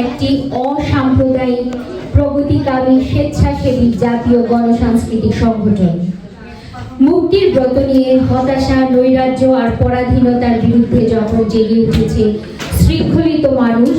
একটি অসাম্প্রদায়িক প্রগতিকামী স্বেচ্ছাসেবী জাতীয় গণসাংস্কৃতিক সংগঠন। মুক্তির ব্রত নিয়ে হতাশা, নৈরাজ্য আর পরাধীনতার বিরুদ্ধে যখন জেগে উঠেছে শৃঙ্খলিত মানুষ,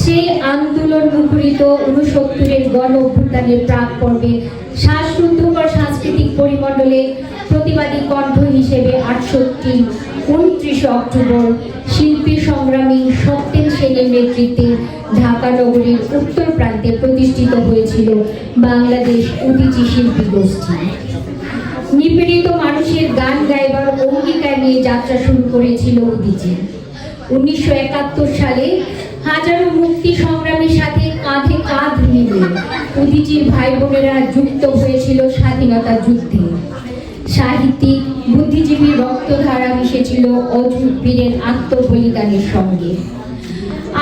সেই আন্দোলন মুখরিত 69-এর গণ অভ্যুত্থানের প্রাক পর্বে শ্বাসরুদ্ধকর সাংস্কৃতিক পরিমণ্ডলে প্রতিবাদী কণ্ঠ হিসেবে 29 অক্টোবর শিল্পী সংগ্রামী সত্যেন সেনের নেতৃত্বে ঢাকা নগরীর উত্তর প্রান্তে প্রতিষ্ঠিত হয়েছিল বাংলাদেশ উদীচী শিল্পী গোষ্ঠী। নিপীড়িত মানুষের গান গাইবার অঙ্গীকার নিয়ে যাত্রা শুরু করেছিল উদীচী। 1971 সালে হাজারো মুক্তি সংগ্রামীর সাথে কাঁধে কাঁধ মিলিয়ে উদীচীর ভাই বোনেরা যুক্ত হয়েছিল স্বাধীনতা যুদ্ধে। সাহিত্যিক, বুদ্ধিজীবী রক্তধারা মিশেছিল অযুত বীরের আত্মবলিদানের সঙ্গে।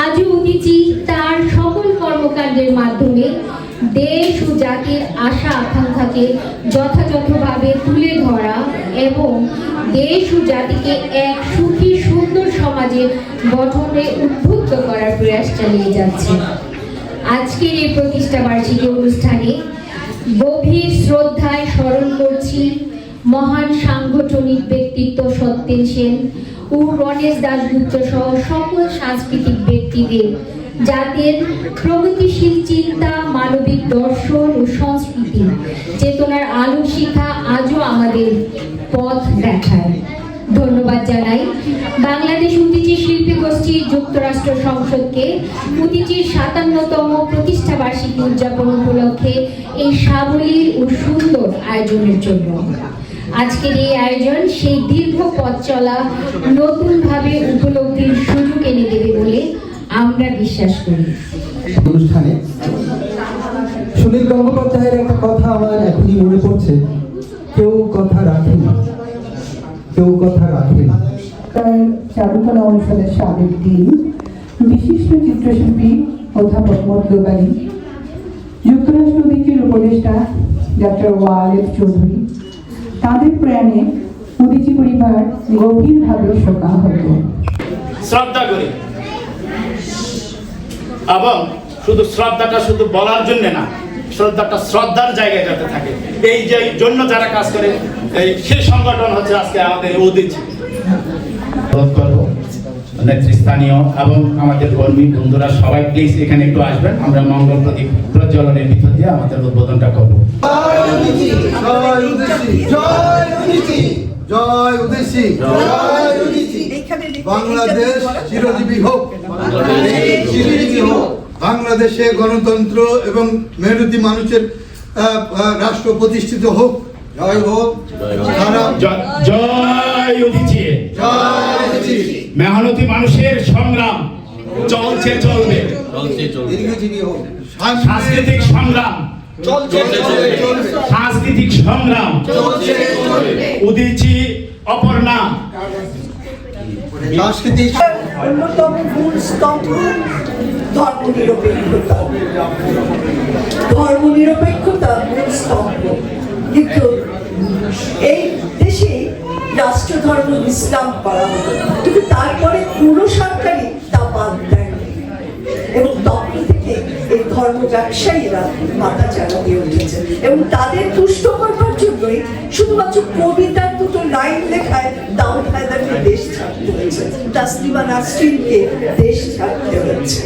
আজও উদীচী তার সকল কর্মকাণ্ডের মাধ্যমে দেশ ও জাতির আশা আকাঙ্ক্ষাকে যথাযথভাবে তুলে ধরা এবং দেশ ও জাতিকে এক সুখী সুন্দর সমাজে গঠনে উদ্বুদ্ধ করার প্রয়াস চালিয়ে যাচ্ছে। আজকের এই প্রতিষ্ঠা বার্ষিকী অনুষ্ঠানে গভীর শ্রদ্ধায় স্মরণ করছি মহান সাংগঠনিক ব্যক্তিত্ব সত্যেন সেন ও রণেশ দাশগুপ্ত সহ সকল সাংস্কৃতিক ব্যক্তিদের, যাদের প্রগতিশীল চিন্তা, মানবিক দর্শন ও সংস্কৃতি চেতনার আলো শিখা আজও আমাদের পথ দেখায়। ধন্যবাদ জানাই বাংলাদেশ উদীচী শিল্পী গোষ্ঠী যুক্তরাষ্ট্র সংসদকে উদীচীর 57তম প্রতিষ্ঠা বার্ষিকী উদযাপন উপলক্ষে এই সাবলীল ও সুন্দর আয়োজনের জন্য। আজকের এই আয়োজন সেই দীর্ঘ পথ চলা নতুনভাবে উপলব্ধির সুযোগ এনে দেবে বলে আমরা বিশ্বাস করি। অনুষ্ঠানে সুনীল গঙ্গোপাধ্যায়ের একটা কথা আমার এখনই মনে পড়ছে, কেউ কথা রাখে না, কেউ কথা রাখে না। তার চারুকলা অনুষদের সাবেক ডিন, বিশিষ্ট চিত্রশিল্পী অধ্যাপক মতলব আলী, যুক্তরাষ্ট্র উদীচীর উপদেষ্টা ডক্টর ওয়ালেদ চৌধুরী, তাদের প্রয়াণে উদীচী পরিবার গভীরভাবে শোকাহত। শ্রদ্ধা করি এবং শুধু শ্রদ্ধাটা শুধু বলার জন্য না, শ্রদ্ধাটা শ্রদ্ধার জায়গায় যাতে থাকে, এই যে জন্য যারা কাজ করে সেই সংগঠন হচ্ছে আজকে আমাদের উদীচী। নেতৃস্থানীয় এবং আমাদের কর্মী বন্ধুরা সবাই প্লিজ এখানে একটু আসবেন, আমরা মঙ্গল প্রদীপ প্রজ্বলনের ভিতর দিয়ে আমাদের উদ্বোধনটা করবো। জয় উদীচী, জয় উদীচী, বাংলাদেশ চিরজীবী হোক, বাংলাদেশে গণতন্ত্র এবং মেহনতি মানুষের রাষ্ট্র প্রতিষ্ঠিত হোক। জয় হোক, জয় উদীচী, জয় উদীচী। মেহনতি মানুষের সংগ্রাম চলছে, চলবে, দীর্ঘজীবী হোক। সাংস্কৃতিক সংগ্রাম সাংস্কৃতিক সংগ্রাম উদীচী অপর নাম। সাংস্কৃতিক অন্যতম মূল স্তম্ভ ধর্মনিরপেক্ষতা। ধর্মনিরপেক্ষতা মূল স্তম্ভ, কিন্তু এই দেশে রাষ্ট্র ধর্ম ইসলাম করা হতো, কিন্তু তারপরে পুরো সরকারই তা বাদ দেয়নি এবং তখন থেকে এই ধর্ম ব্যবসায়ীরা মাথা চাড়া দিয়ে উঠেছে এবং তাদের তুষ্ট করবার জন্যই শুধুমাত্র কবিতার দুটো লাইন লেখায় দাউদ হায়দারকে দেশ ছাড়তে হয়েছে, তাসলিমা নাসরিনকে দেশ ছাড়তে হয়েছে।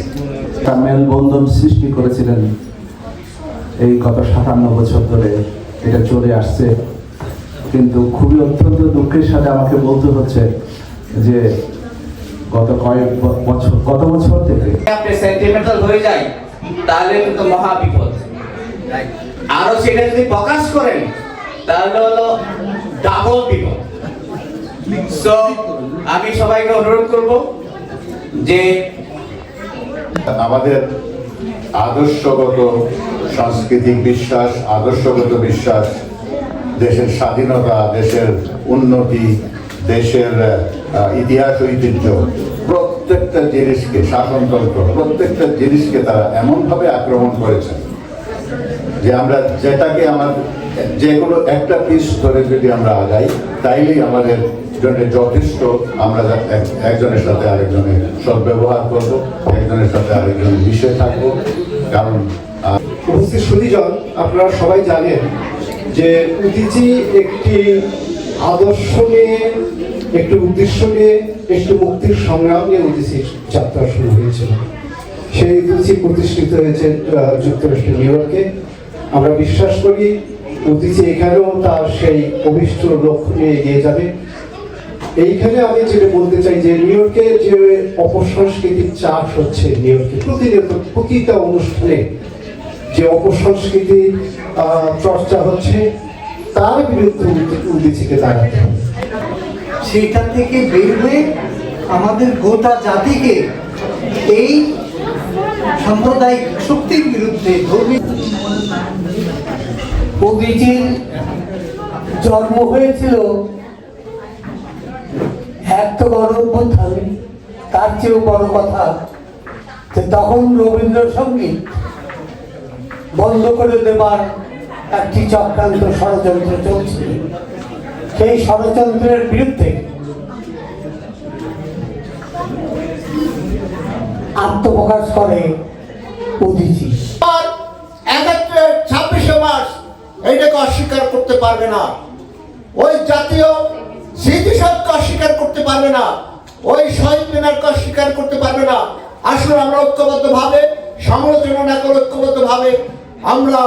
মেলবন্ধন সৃষ্টি করেছিলেন এই গত 57 বছর ধরে এটা চলে আসছে, কিন্তু খুবই অত্যন্ত দুঃখের সাথে আমাকে বলতে হচ্ছে যে গত বছর থেকে আপনি সেন্টিমেন্টাল হয়ে যায় তাহলে কিন্তু মহা বিপদ। আরো সেটা যদি প্রকাশ করেন তাহলে হলো ডাবল বিপদ। সো আমি সবাইকে অনুরোধ করব যে আমাদের আদর্শগত সাংস্কৃতিক বিশ্বাস, আদর্শগত বিশ্বাস, দেশের স্বাধীনতা, দেশের উন্নতি, দেশের ইতিহাস ঐতিহ্য, প্রত্যেকটা জিনিসকে, শাসনতন্ত্র প্রত্যেকটা জিনিসকে তারা এমনভাবে আক্রমণ করেছে যে আমরা যেটাকে আমার যে কোনো একটা পিস ধরে যদি আমরা আগাই তাইলেই আমাদের জন্য যথেষ্ট। আমরা একজনের সাথে আরেকজনের সদ্ব্যবহার করব, একজনের সাথে আরেকজনের মিশে থাকবো। কারণ উপস্থিত সুধীজন, আপনারা সবাই জানেন যে উদীচী একটি আদর্শ নিয়ে, একটি উদ্দেশ্য নিয়ে, একটি মুক্তির সংগ্রাম নিয়ে উদীচীর যাত্রা শুরু হয়েছিল। সেই উদীচী প্রতিষ্ঠিত হয়েছে যুক্তরাষ্ট্রের নিউ ইয়র্কে। আমরা বিশ্বাস করি উদীচী এখানেও তার সেই অভিষ্ট লক্ষ্য নিয়ে এগিয়ে যাবে। এইখানে আমি যেটা বলতে চাই যে নিউ ইয়র্কে যে অপসংস্কৃতির চাষ হচ্ছে, নিউ ইয়র্কে প্রতিনিয়ত প্রতিটা অনুষ্ঠানে যে অপসংস্কৃতি চর্চা হচ্ছে, তার বিরুদ্ধে উদীচীকে দাঁড়াতে হবে। সেটা থেকে বের হয়ে আমাদের গোটা জাতিকে এই সাম্প্রদায়িক শক্তির বিরুদ্ধে উদীচীর জন্ম হয়েছিল এত বড় অভ্যুত্থান। তার চেয়েও বড় কথা যে তখন রবীন্দ্রসঙ্গীত বন্ধ করে দেবার একটি চক্রান্ত ষড়যন্ত্র চলছিল। সেই ষড়যন্ত্রের বিরুদ্ধে আত্মপ্রকাশ করে উদীচী। 26শে মার্চ এইটাকে অস্বীকার করতে পারবে না, ওই জাতীয় স্মৃতিসৌধকে অস্বীকার করতে পারবে না, ওই শহীদ মিনারকে অস্বীকার করতে পারবে না। আসলে আমরা ঐক্যবদ্ধভাবে, সমালোচনা না করে ঐক্যবদ্ধভাবে আমরা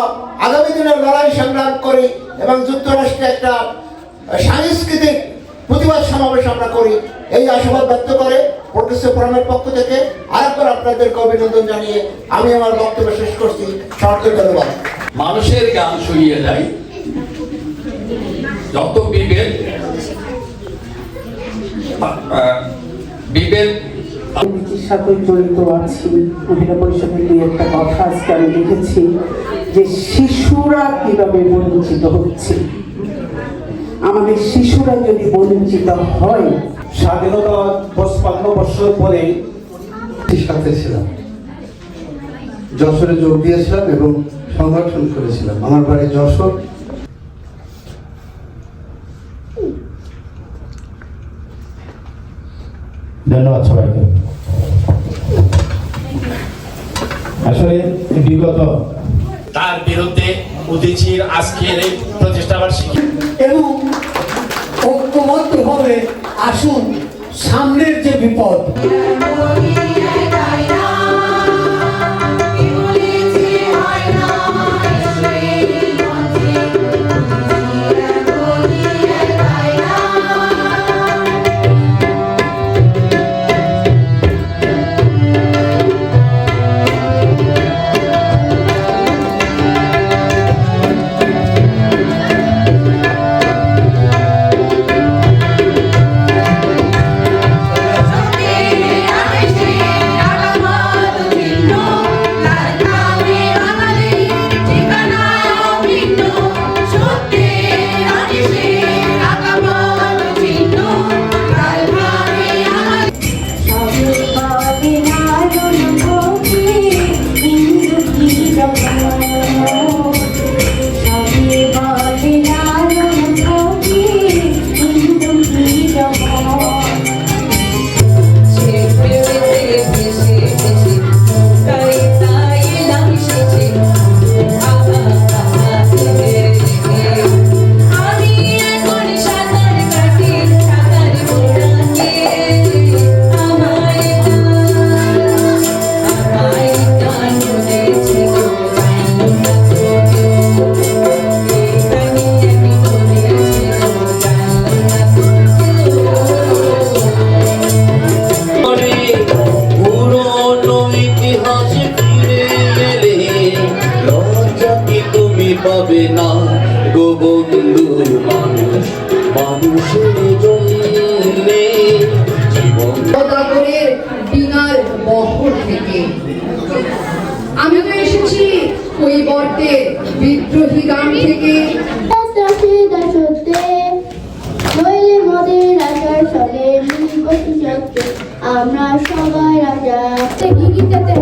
আগামী দিনের লড়াই সংগ্রাম করি এবং যুক্তরাষ্ট্রে একটা সাংস্কৃতিক প্রতিবাদ সমাবেশ আমরা করি, এই আশাবাদ ব্যক্ত করে প্রোগ্রেসিভ ফোরামের পক্ষ থেকে আরেকবার আপনাদেরকে অভিনন্দন জানিয়ে আমি আমার বক্তব্য শেষ করছি। সরকার ধন্যবাদ। মানুষের গান শুনিয়ে যায় যত বিভেদ উদীচীর সাথে জড়িত আছি। মহিলা পরিষদের দুই একটা কথা আজকে আমি দেখেছি যে শিশুরা কিভাবে বঞ্চিত হচ্ছে। আমাদের শিশুরা যদি বঞ্চিত হয়, স্বাধীনতা 55 বছর পরে সাথে ছিলাম, যশোরে যোগ দিয়েছিলাম এবং সংগঠন করেছিলাম। আমার বাড়ি যশোর। ধন্যবাদ সবাইকে। আসলে বিগত তার বিরুদ্ধে উদীচীর আজকের এই প্রচেষ্টা বার্ষিকী এবং ঐক্যবদ্ধভাবে আসুন সামনের যে বিপদ পাবে না গো বন্ধু, মানুষ মানুষের জন্যে জীবন ডিনার বহর থেকে। আমি তো এসেছি কৈবর্তের বিদ্রোহী গান থেকে। আমরা সবাই রাজা গীতাতে